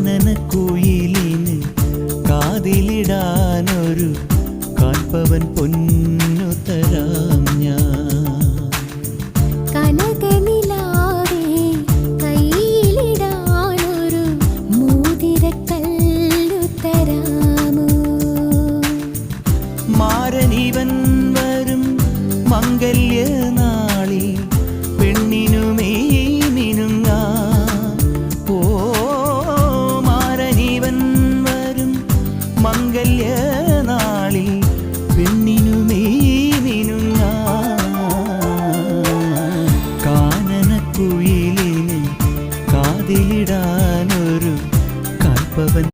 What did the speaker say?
കാനനക്കുയിലിന് കാതിലിടാനൊരു കാൽപ്പവൻ പൊന്നു തരാം ഞാൻ. കനകനിലാവേ കയ്യിലിടാനൊരു മോതിരക്കല്ലു തരാമോ? മാരനിവൻ വരും മംഗല്യനാളിൽ പെണ്ണിനുമേ മിനുങ്ങാ. ഓ മാരനിവൻ വരും മംഗല്യനാളിൽ പെണ്ണിനുമേ മിനുങ്ങാ. കാനനക്കുയിലിന് കാതിലിടാനൊരു കാൽപ്പവൻ